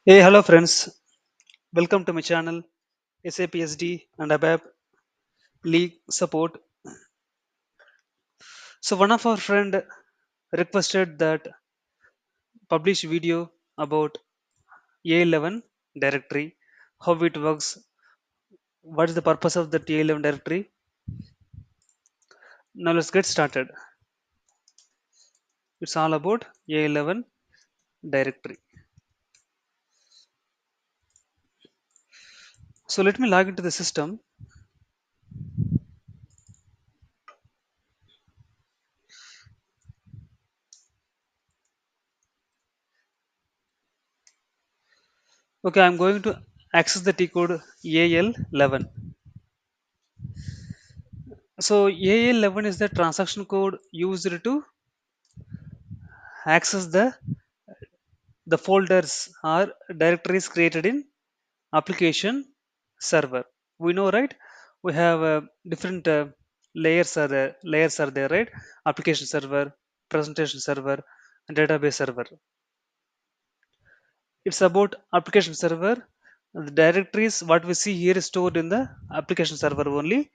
Hey, hello friends. Welcome to my channel SAP SD and ABAP League support. So one of our friend requested that publish video about A11 directory, how it works, what is the purpose of the A11 directory. Now let's get started. It's all about A11 directory. So let me log into the system. Okay, I'm going to access the T code AL11. So AL11 is the transaction code used to access the folders or directories created in application server. We know, right? We have different layers are there, right? Application server, presentation server, and database server. It's about application server. The directories what we see here is stored in the application server only.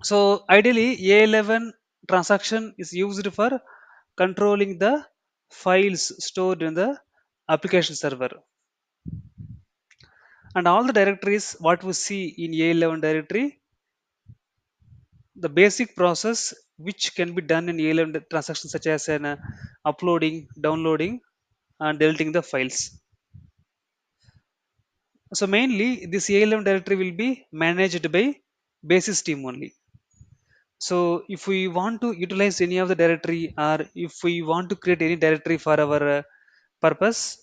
So ideally A11 transaction is used for controlling the files stored in the application server, and all the directories what we see in A11 directory, the basic process which can be done in A11 transactions such as an uploading, downloading, and deleting the files. So mainly this A11 directory will be managed by basis team only. So if we want to utilize any of the directory, or if we want to create any directory for our purpose,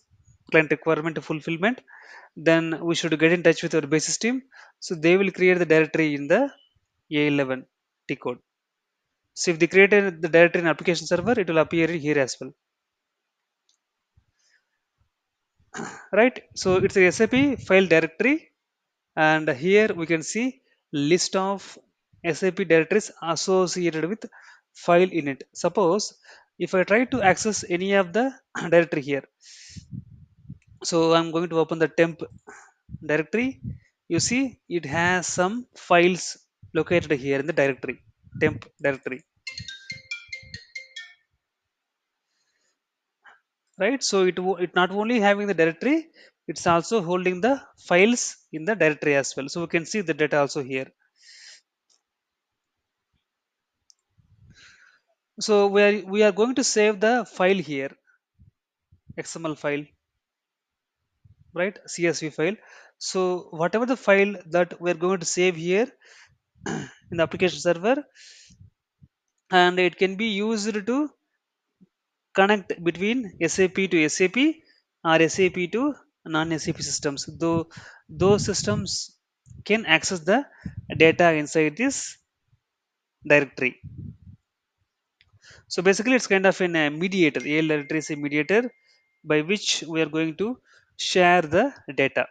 client requirement fulfillment, then we should get in touch with our basis team. So they will create the directory in the A11 T code. So if they created the directory in application server, it will appear here as well, right? So it's a SAP file directory, and here we can see list of SAP directories associated with file in it. Suppose if I try to access any of the directory here, so I'm going to open the temp directory. You see, it has some files located here in the directory, temp directory, right? So it not only having the directory, it's also holding the files in the directory as well. So we can see the data also here. So we are going to save the file here, XML file, right? CSV file. So whatever the file that we're going to save here in the application server, and it can be used to connect between SAP to SAP or SAP to non-SAP systems. Though those systems can access the data inside this directory. So basically, it's kind of a mediator. AL directory is a mediator by which we are going to share the data.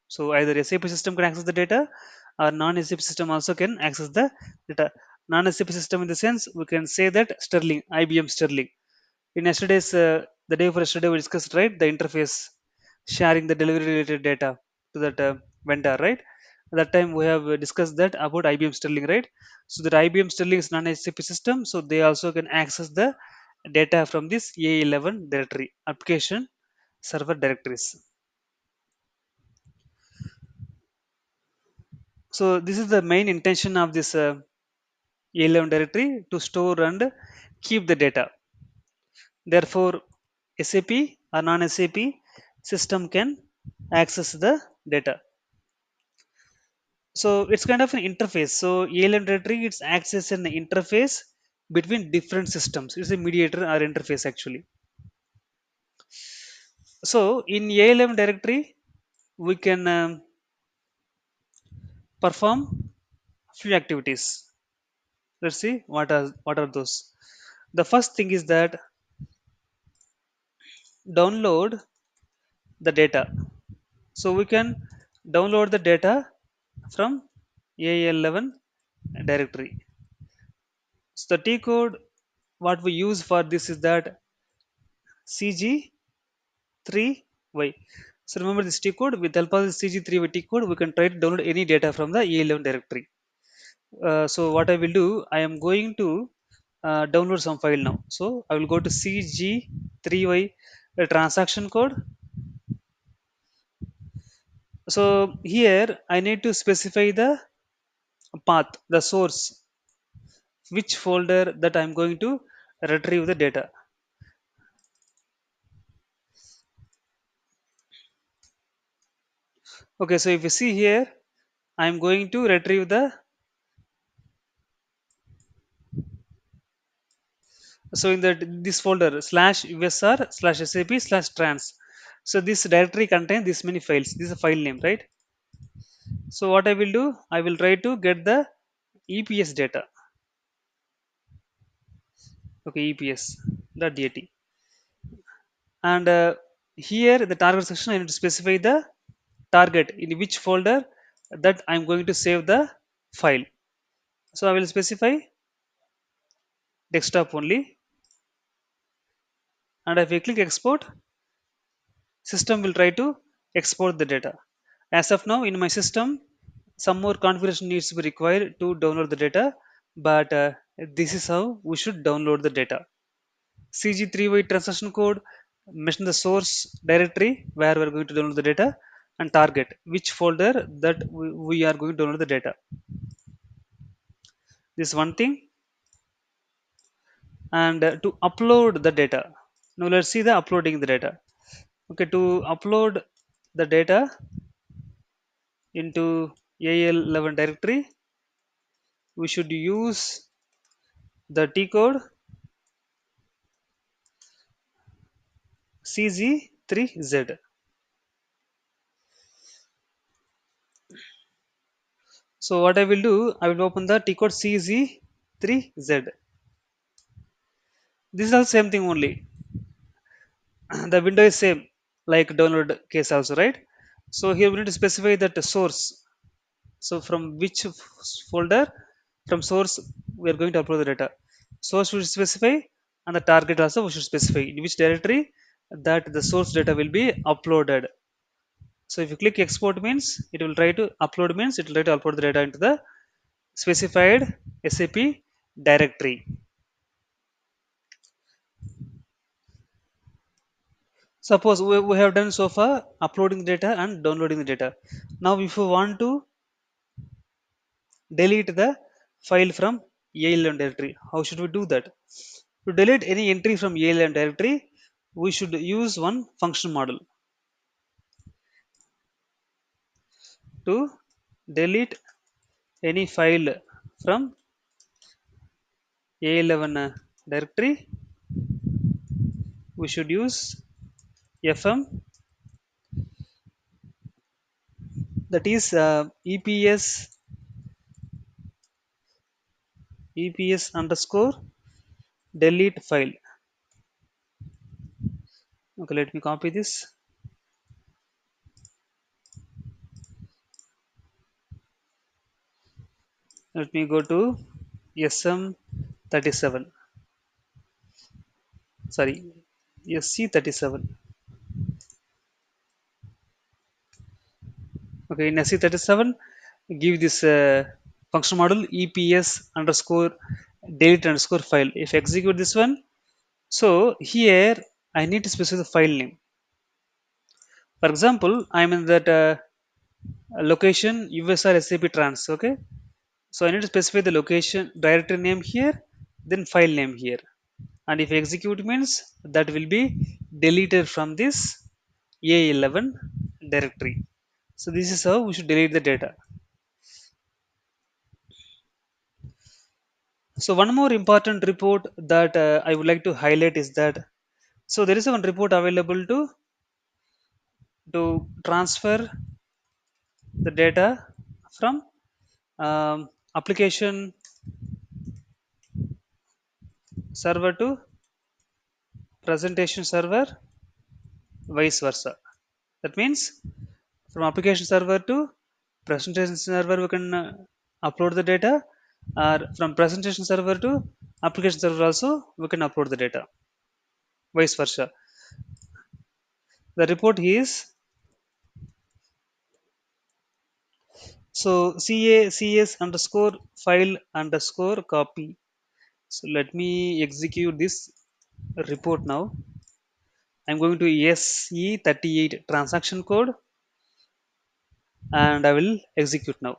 So either SAP system can access the data, or non-SAP system also can access the data. Non-SAP system in the sense we can say that Sterling, IBM Sterling. In yesterday's the day for yesterday we discussed, right, the interface sharing the delivery related data to that vendor, right? At that time we have discussed that about IBM Sterling, right? So that IBM Sterling is non-SAP system, so they also can access the data from this A11 directory, application server directories. So this is the main intention of this A11 directory, to store and keep the data. Therefore, SAP or non-SAP system can access the data. So it's kind of an interface. So ALM directory, it's acts as an interface between different systems. It's a mediator or interface actually. So in ALM directory, we can perform few activities. Let's see what are those. The first thing is that download the data. So we can download the data from AL11 directory. So the T code what we use for this is that CG311. Why? So remember this T code, with help of the CG3 T code, we can try to download any data from the AL11 directory. So what I will do, I am going to download some file now. So I will go to CG3Y transaction code. So here I need to specify the path, the source, which folder that I'm going to retrieve the data. Okay, so if you see here, I'm going to retrieve the, so in this folder slash usr slash sap slash trans. So this directory contains this many files. This is a file name, right? So what I will do, I will try to get the EPS data. Okay, EPS .dat. And here the target section, I need to specify the target in which folder that I'm going to save the file. So I will specify desktop only, and if I click export, system will try to export the data. As of now in my system, some more configuration needs to be required to download the data, but this is how we should download the data. CG3Y transaction code, mention the source directory where we are going to download the data, and target which folder that we are going to download the data. This one thing. And to upload the data, now let's see the uploading the data. Okay, to upload the data into AL11 directory, we should use the T code CZ3Z. So what I will do, I will open the T code CZ3Z. This is all same thing only. The window is same like download case also, right? So here we need to specify that source. So from which folder, from source we are going to upload the data. Source we should specify, and the target also we should specify in which directory that the source data will be uploaded. So if you click export means it will try to upload, means it will try to upload the data into the specified SAP directory. Suppose we have done so far uploading the data and downloading the data. Now if you want to delete the file from AL11 directory, how should we do that? To delete any entry from AL11 directory, we should use one function model to delete any file from AL11 directory. We should use fm, that is eps underscore delete file. Okay, let me copy this. Let me go to sm37, sorry, sc37. Okay, in sc37 give this function model eps underscore delete underscore file. If I execute this one, so here I need to specify the file name. For example, I'm in that location usr sap trans. Okay, so I need to specify the location directory name here, then file name here. And if execute means that will be deleted from this A11 directory. So this is how we should delete the data. So one more important report that I would like to highlight is that, so there is one report available to transfer the data from application server to presentation server, vice versa. That means from application server to presentation server we can upload the data, or from presentation server to application server also we can upload the data, vice versa. The report is so CACS underscore file underscore copy. So let me execute this report now. I'm going to SE38 transaction code and I will execute now.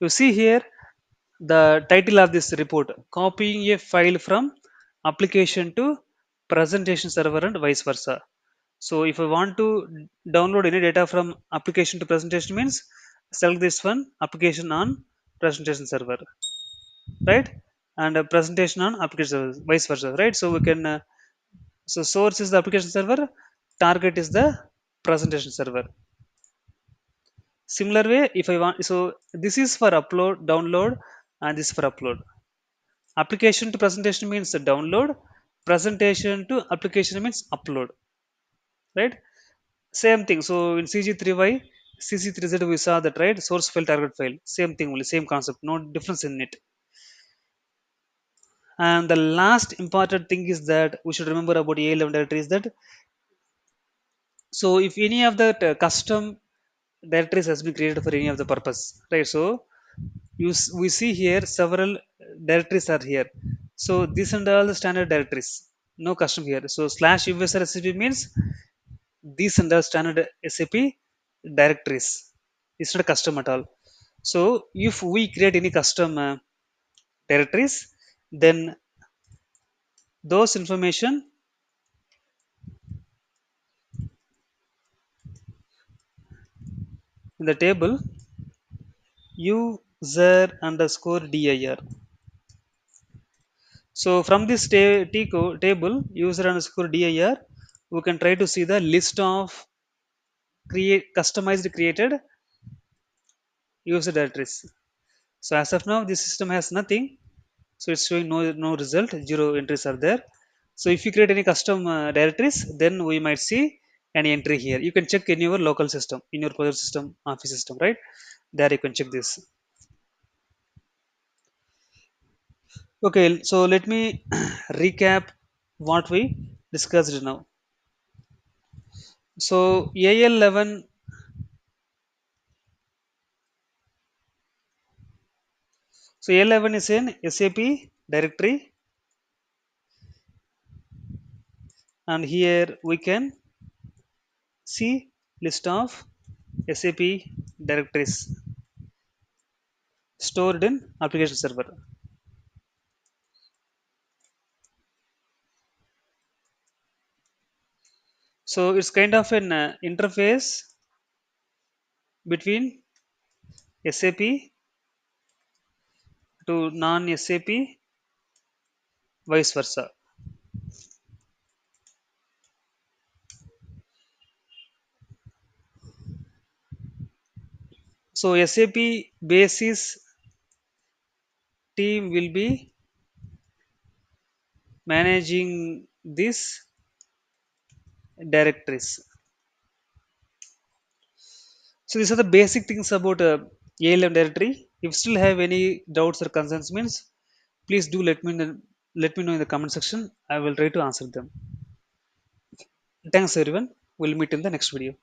You see here the title of this report, copying a file from application to presentation server and vice versa. So if I want to download any data from application to presentation means select this one, application on presentation server, right? And a presentation on application server, vice versa, right? So we can so source is the application server, target is the presentation server. Similar way, if I want, so this is for upload, download, and this is for upload. Application to presentation means the download, presentation to application means upload, right? Same thing. So in CG3Y, CC3Z, we saw that, right? Source file, target file, same thing only, same concept, no difference in it. And the last important thing is that we should remember about AL11 directory is that, so if any of the custom directories has been created for any of the purpose, right? So we see here several directories are here. So these and all the standard directories, no custom here. So slash usr SAP means these and all standard SAP directories. It's not custom at all. So if we create any custom directories, then those information in the table user underscore dir. So from this table user underscore dir, we can try to see the list of create customized created user directories. So as of now, this system has nothing. So it's showing no result, zero entries are there. So if you create any custom directories, then we might see an entry here. You can check in your local system, in your project system, office system, right? There you can check this. Okay, so let me recap what we discussed now. So AL11, so AL11 is an SAP directory, and here we can see list of SAP directories stored in application server. So it's kind of an interface between SAP to non-SAP, vice versa. So SAP Basis team will be managing these directories. So these are the basic things about ALM directory. If you still have any doubts or concerns, means please do let me know in the comment section. I will try to answer them. Thanks everyone. We'll meet in the next video.